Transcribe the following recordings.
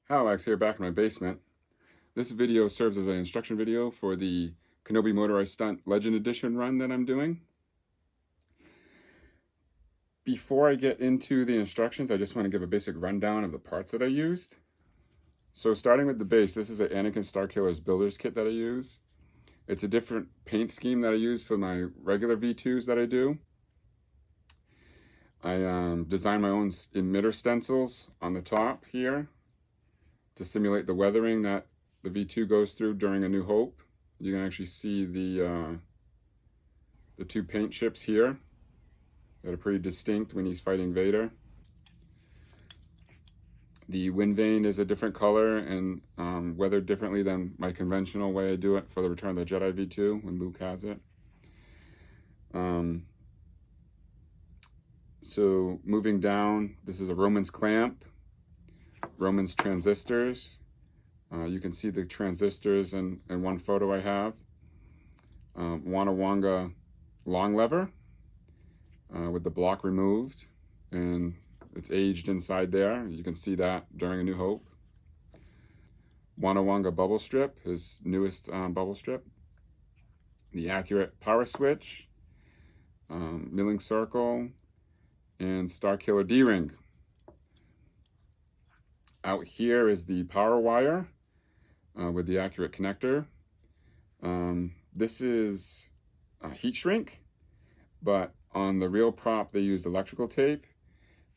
Alex here, back in my basement. This video serves as an instruction video for the Kenobi Motorized Stunt Legend Edition run that I'm doing. Before I get into the instructions, I just want to give a basic rundown of the parts that I used. So starting with the base, this is an Anakin Starkiller's Builder's Kit that I use. It's a different paint scheme that I use for my regular V2s that I do. I designed my own emitter stencils on the top here to simulate the weathering that the V2 goes through during A New Hope. You can actually see the two paint chips here that are pretty distinct when he's fighting Vader. The wind vane is a different color and weathered differently than my conventional way I do it for the Return of the Jedi V2 when Luke has it. So moving down, this is a Roman's clamp, Roman's transistors. You can see the transistors in one photo I have. Wonga long lever with the block removed, and it's aged inside there. You can see that during A New Hope. Wonga bubble strip, his newest bubble strip. The accurate power switch, milling circle, and Starkiller D-ring. Out here is the power wire with the accurate connector. This is a heat shrink, but on the real prop they used electrical tape,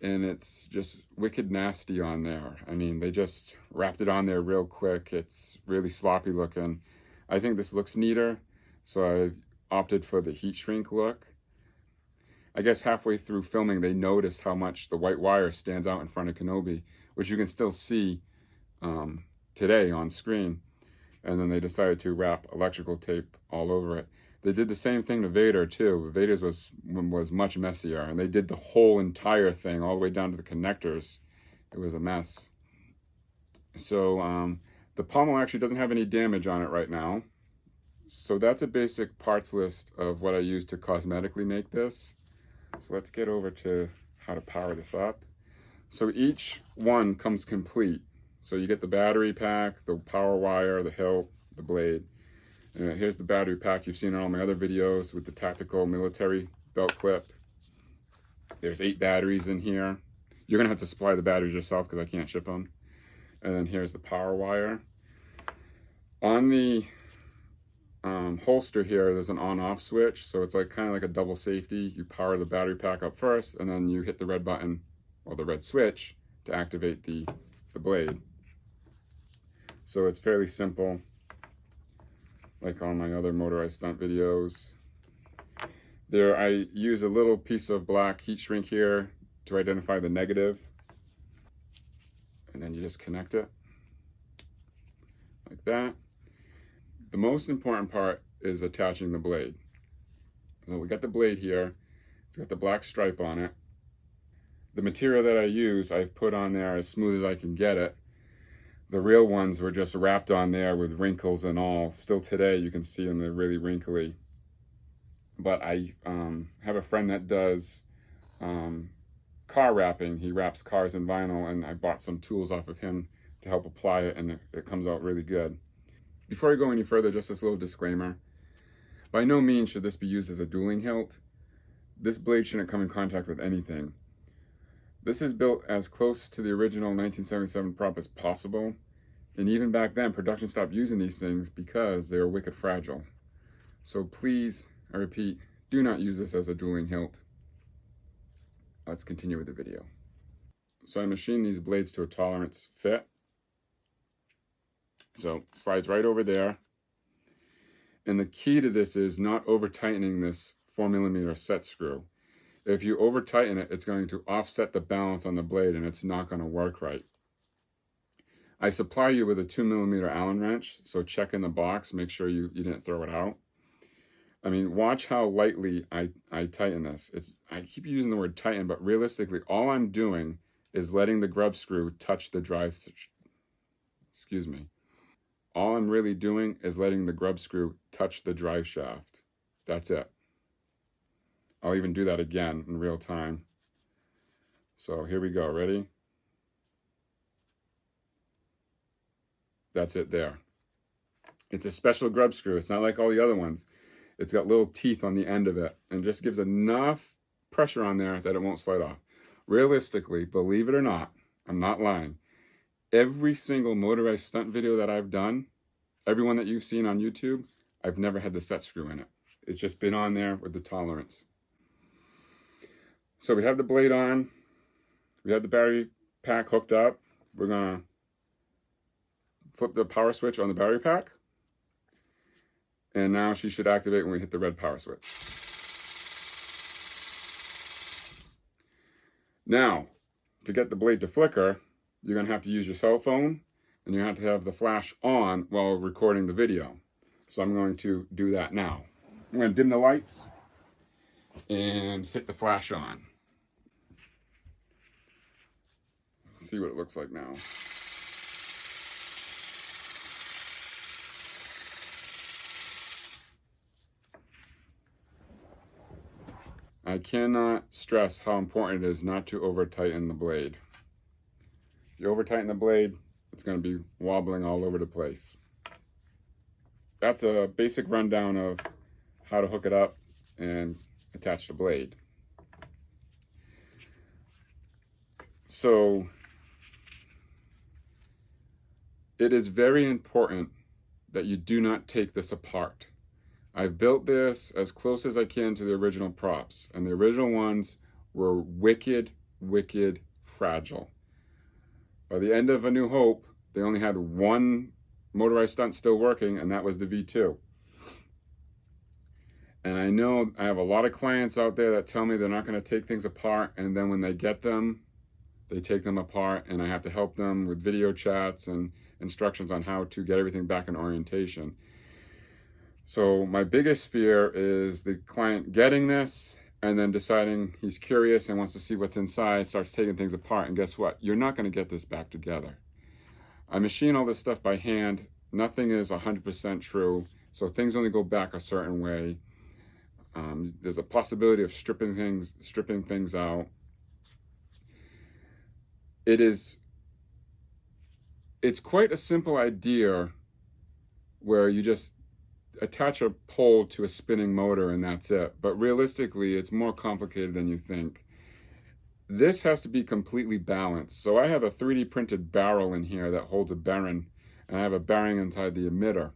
and it's just wicked nasty on there. I mean, they just wrapped it on there real quick. It's really sloppy looking. I think this looks neater, so I've opted for the heat shrink look. I guess halfway through filming they noticed how much the white wire stands out in front of Kenobi, which you can still see today on screen, and then they decided to wrap electrical tape all over it. They did the same thing to Vader too. Vader's was much messier, and they did the whole entire thing all the way down to the connectors. It was a mess. So the pommel actually doesn't have any damage on it right now. So that's a basic parts list of what I used to cosmetically make this. So let's get over to how to power this up. So each one comes complete. So you get the battery pack, the power wire, the hilt, the blade. And here's the battery pack you've seen in all my other videos with the tactical military belt clip. There's 8 batteries in here. You're gonna have to supply the batteries yourself because I can't ship them. And then here's the power wire. On the holster here, there's an on-off switch. So it's like kind of like a double safety. You power the battery pack up first, and then you hit the red button or the red switch to activate the blade. So it's fairly simple, like on my other motorized stunt videos. There, I use a little piece of black heat shrink here to identify the negative, and then you just connect it like that. The most important part is attaching the blade. So we got the blade here. It's got the black stripe on it. The material that I use, I've put on there as smooth as I can get it. The real ones were just wrapped on there with wrinkles and all. Still today, you can see them, they're really wrinkly. But I have a friend that does car wrapping. He wraps cars in vinyl, and I bought some tools off of him to help apply it, and it comes out really good. Before I go any further, just this little disclaimer. By no means should this be used as a dueling hilt. This blade shouldn't come in contact with anything. This is built as close to the original 1977 prop as possible, and even back then production stopped using these things because they were wicked fragile. So please, I repeat, do not use this as a dueling hilt. Let's continue with the video. So I machined these blades to a tolerance fit. So slides right over there. And the key to this is not over tightening this 4mm set screw. If you over tighten it, it's going to offset the balance on the blade, and it's not going to work right. I supply you with a 2mm Allen wrench, so check in the box, make sure you didn't throw it out. I mean, watch how lightly I tighten this. I keep using the word tighten, but realistically, all I'm doing is letting the grub screw touch the drive. Excuse me. All I'm really doing is letting the grub screw touch the drive shaft. That's it. I'll even do that again in real time. So here we go, ready? That's it there. It's a special grub screw. It's not like all the other ones. It's got little teeth on the end of it and just gives enough pressure on there that it won't slide off. Realistically, believe it or not, I'm not lying. Every single motorized stunt video that I've done, everyone that you've seen on YouTube, I've never had the set screw in it. It's just been on there with the tolerance. So we have the blade on. We have the battery pack hooked up. We're gonna flip the power switch on the battery pack. And now she should activate when we hit the red power switch. Now, to get the blade to flicker, you're going to have to use your cell phone, and you have to have the flash on while recording the video. So I'm going to do that now. I'm going to dim the lights and hit the flash on. See what it looks like now. I cannot stress how important it is not to over tighten the blade. If you over tighten the blade, it's going to be wobbling all over the place. That's a basic rundown of how to hook it up and attach the blade. So it is very important that you do not take this apart. I've built this as close as I can to the original props, and the original ones were wicked, wicked fragile. By the end of A New Hope, they only had one motorized stunt still working, and that was the V2. And I know I have a lot of clients out there that tell me they're not going to take things apart, and then when they get them, they take them apart, and I have to help them with video chats and instructions on how to get everything back in orientation. So my biggest fear is the client getting this and then deciding he's curious and wants to see what's inside, starts taking things apart, and guess what? You're not going to get this back together. I machine all this stuff by hand. Nothing is 100% true, so things only go back a certain way. There's a possibility of stripping things out. It's quite a simple idea where you just attach a pole to a spinning motor and that's it. But realistically, it's more complicated than you think. This has to be completely balanced. So I have a 3D printed barrel in here that holds a bearing, and I have a bearing inside the emitter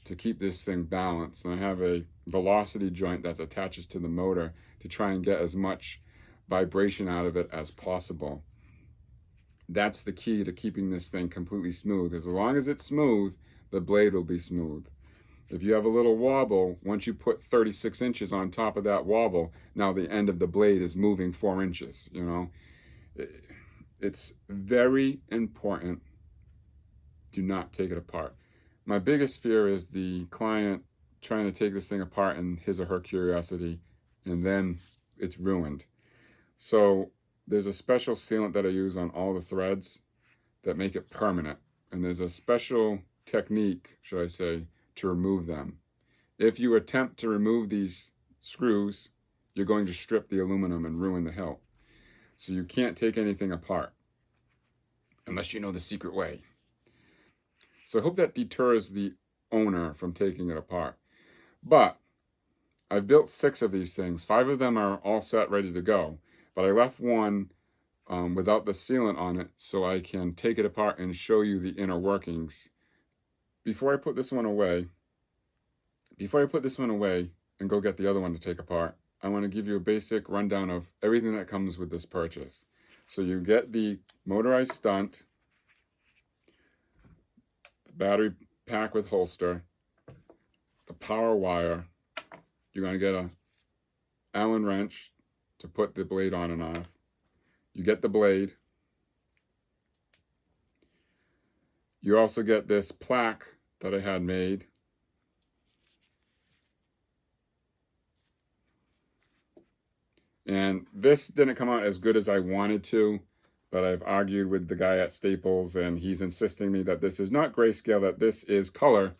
to keep this thing balanced. And I have a velocity joint that attaches to the motor to try and get as much vibration out of it as possible. That's the key to keeping this thing completely smooth. As long as it's smooth, the blade will be smooth. If you have a little wobble, once you put 36 inches on top of that wobble, now the end of the blade is moving 4 inches, you know. It's very important. Do not take it apart. My biggest fear is the client trying to take this thing apart and his or her curiosity, and then it's ruined. So there's a special sealant that I use on all the threads that make it permanent. And there's a special technique, should I say, to remove them. If you attempt to remove these screws, you're going to strip the aluminum and ruin the hilt. So you can't take anything apart unless you know the secret way. So I hope that deters the owner from taking it apart. But I've built 6 of these things. 5 of them are all set, ready to go. But I left one without the sealant on it so I can take it apart and show you the inner workings. Before I put this one away and go get the other one to take apart, I want to give you a basic rundown of everything that comes with this purchase. So you get the motorized stunt, the battery pack with holster, the power wire. You're going to get a Allen wrench to put the blade on and off. You get the blade. You also get this plaque that I had made. And this didn't come out as good as I wanted to, but I've argued with the guy at Staples, and he's insisting me that this is not grayscale, that this is color,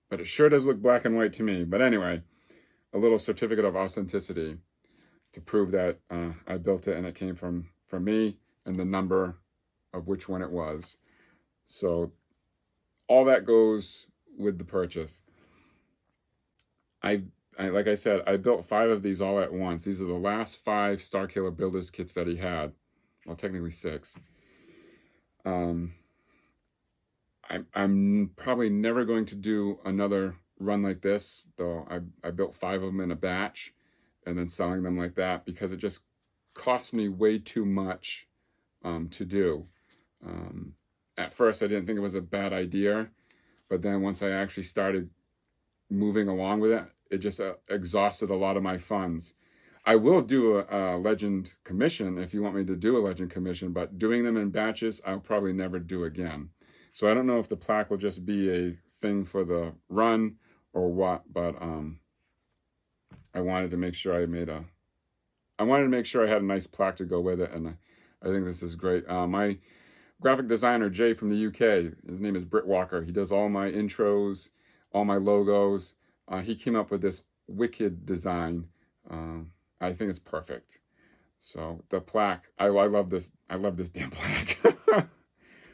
but it sure does look black and white to me. But anyway, a little certificate of authenticity. to prove that I built it and it came from me, and the number of which one it was. So all that goes with the purchase. I like I said, I built 5 of these all at once. These are the last 5 Starkiller Builders kits that he had. Well, technically 6. I'm probably never going to do another run like this, though I built 5 of them in a batch and then selling them like that, because it just cost me way too much to do. At first, I didn't think it was a bad idea, but then once I actually started moving along with it, it just exhausted a lot of my funds. I will do a legend commission if you want me to do a legend commission, but doing them in batches, I'll probably never do again. So I don't know if the plaque will just be a thing for the run or what, but I wanted to make sure I wanted to make sure I had a nice plaque to go with it, and I think this is great. My graphic designer, Jay from the UK, his name is Britt Walker. He does all my intros, all my logos. He came up with this wicked design. I think it's perfect. So the plaque, I love this. I love this damn plaque.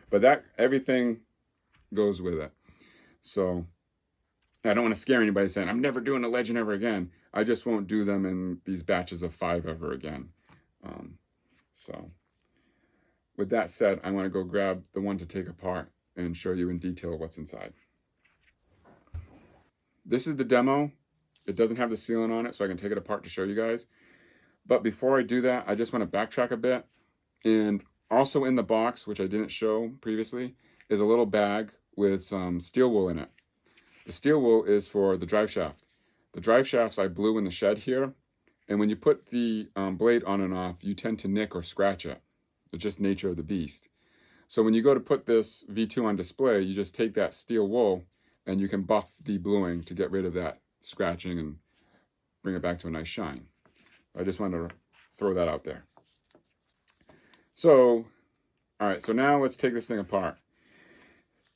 But that, everything goes with it. So I don't want to scare anybody saying, I'm never doing a legend ever again. I just won't do them in these batches of 5 ever again. So with that said, I want to go grab the one to take apart and show you in detail what's inside. This is the demo. It doesn't have the sealant on it, so I can take it apart to show you guys. But before I do that, I just want to backtrack a bit. And also in the box, which I didn't show previously, is a little bag with some steel wool in it. The steel wool is for the drive shaft. The drive shafts I blew in the shed here, and when you put the blade on and off, you tend to nick or scratch it. It's just nature of the beast. So when you go to put this V2 on display, you just take that steel wool and you can buff the bluing to get rid of that scratching and bring it back to a nice shine. I just wanted to throw that out there. So, all right, so now let's take this thing apart.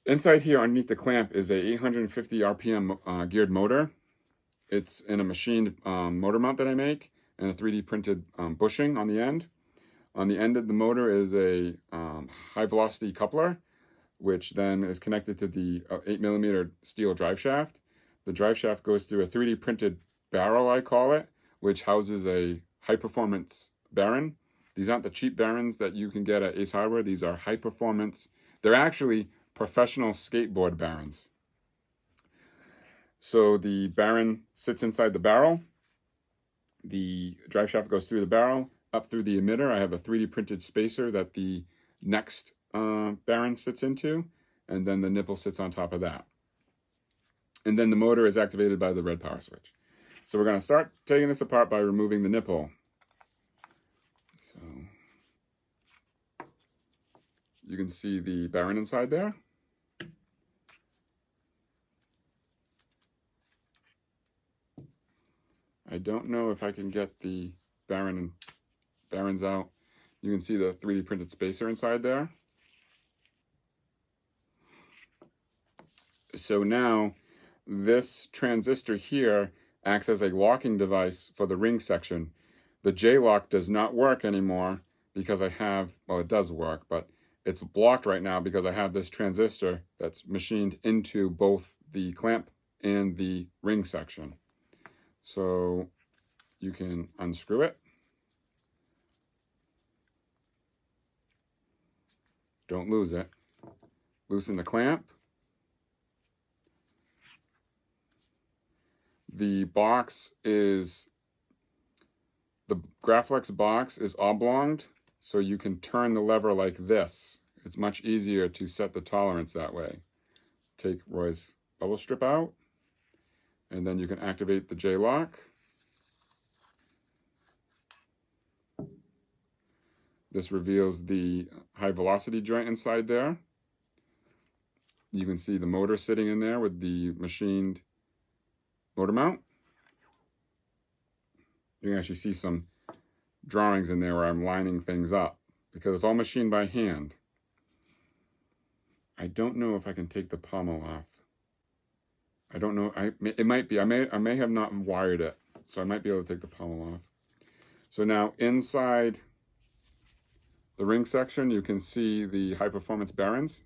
Inside here, underneath the clamp, is a 850 RPM geared motor. It's in a machined motor mount that I make, and a 3D printed bushing on the end. On the end of the motor is a high velocity coupler, which then is connected to the 8mm steel drive shaft. The drive shaft goes through a 3D printed barrel, I call it, which houses a high performance bearing. These aren't the cheap bearings that you can get at Ace Hardware. These are high performance. They're actually professional skateboard bearings. So the bearing sits inside the barrel. The drive shaft goes through the barrel, up through the emitter. I have a 3D printed spacer that the next bearing sits into, and then the nipple sits on top of that. And then the motor is activated by the red power switch. So we're going to start taking this apart by removing the nipple. So you can see the bearing inside there. I don't know if I can get the bearings out. You can see the 3D printed spacer inside there. So now this transistor here acts as a locking device for the ring section. The J-lock does not work anymore because I have, well, it does work, but it's blocked right now because I have this transistor that's machined into both the clamp and the ring section. So you can unscrew it. Don't lose it. Loosen the clamp. The box is, the Graflex box is oblonged, so you can turn the lever like this. It's much easier to set the tolerance that way. Take Roy's bubble strip out, and then you can activate the J-lock. This reveals the high velocity joint inside there. You can see the motor sitting in there with the machined motor mount. You can actually see some drawings in there where I'm lining things up because it's all machined by hand. I don't know if I can take the pommel off. I don't know. It might be. I may have not wired it, so I might be able to take the pommel off. So now inside the ring section, you can see the high performance bearings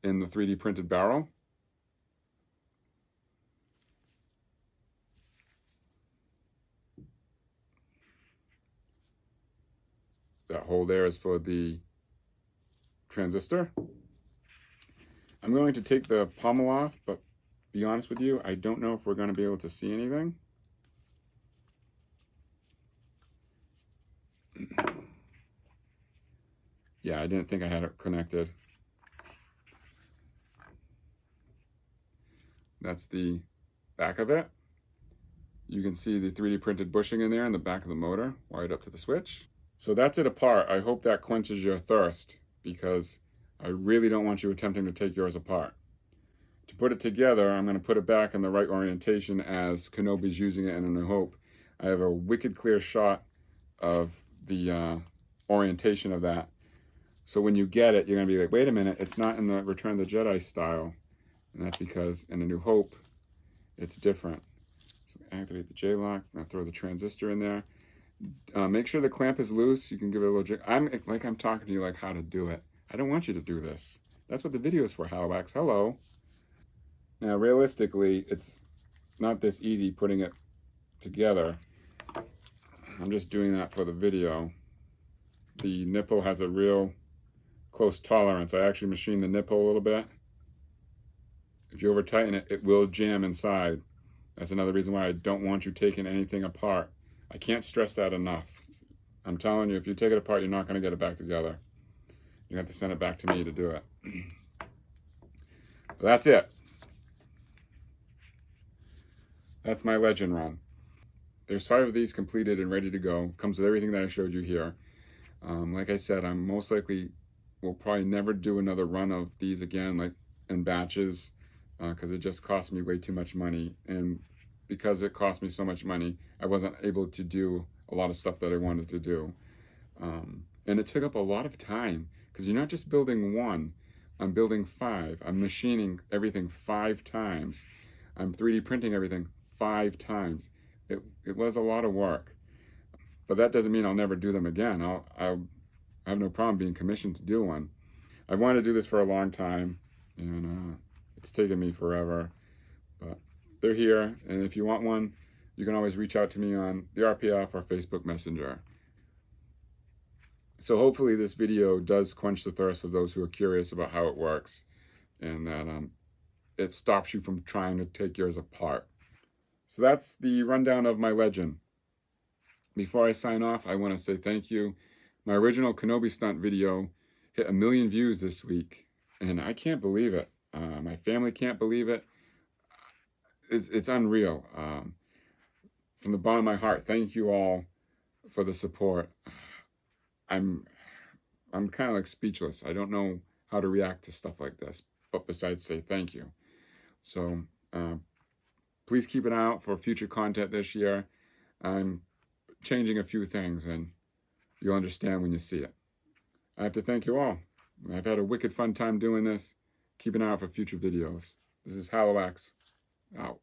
in the 3D printed barrel. That hole there is for the transistor. I'm going to take the pommel off, but be honest with you, I don't know if we're going to be able to see anything. Yeah, I didn't think I had it connected. That's the back of it. You can see the 3D printed bushing in there in the back of the motor, wired up to the switch. So that's it apart. I hope that quenches your thirst, because I really don't want you attempting to take yours apart. To put it together, I'm going to put it back in the right orientation as Kenobi's using it in A New Hope. I have a wicked clear shot of the orientation of that. So when you get it, you're going to be like, wait a minute, it's not in the Return of the Jedi style. And that's because in A New Hope, it's different. So activate the J-lock, now throw the transistor in there. Make sure the clamp is loose. You can give it a little jig. I'm talking to you like how to do it. I don't want you to do this. That's what the video is for, Halowax. Hello. Now, realistically, it's not this easy putting it together. I'm just doing that for the video. The nipple has a real close tolerance. I actually machined the nipple a little bit. If you over tighten it, it will jam inside. That's another reason why I don't want you taking anything apart. I can't stress that enough. I'm telling you, if you take it apart, you're not going to get it back together. You have to send it back to me to do it. So that's it. That's my legend run. There's 5 of these completed and ready to go. Comes with everything that I showed you here. Like I said, I'm most likely will probably never do another run of these again, like in batches, because it just cost me way too much money. And because it cost me so much money, I wasn't able to do a lot of stuff that I wanted to do. And it took up a lot of time, because you're not just building one, I'm building 5. I'm machining everything 5 times. I'm 3D printing everything 5 times. It was a lot of work. But that doesn't mean I'll never do them again. I have no problem being commissioned to do one. I've wanted to do this for a long time, and it's taken me forever. But they're here, and if you want one, you can always reach out to me on the RPF or Facebook Messenger. So hopefully this video does quench the thirst of those who are curious about how it works, and that it stops you from trying to take yours apart. So that's the rundown of my legend. Before I sign off, I want to say thank you. My original Kenobi stunt video hit 1 million views this week, and I can't believe it. My family can't believe it. It's unreal. From the bottom of my heart, thank you all for the support. I'm kind of like speechless. I don't know how to react to stuff like this, but besides say thank you. So please keep an eye out for future content this year. I'm changing a few things, and you'll understand when you see it. I have to thank you all. I've had a wicked fun time doing this. Keep an eye out for future videos. This is Halowax, out.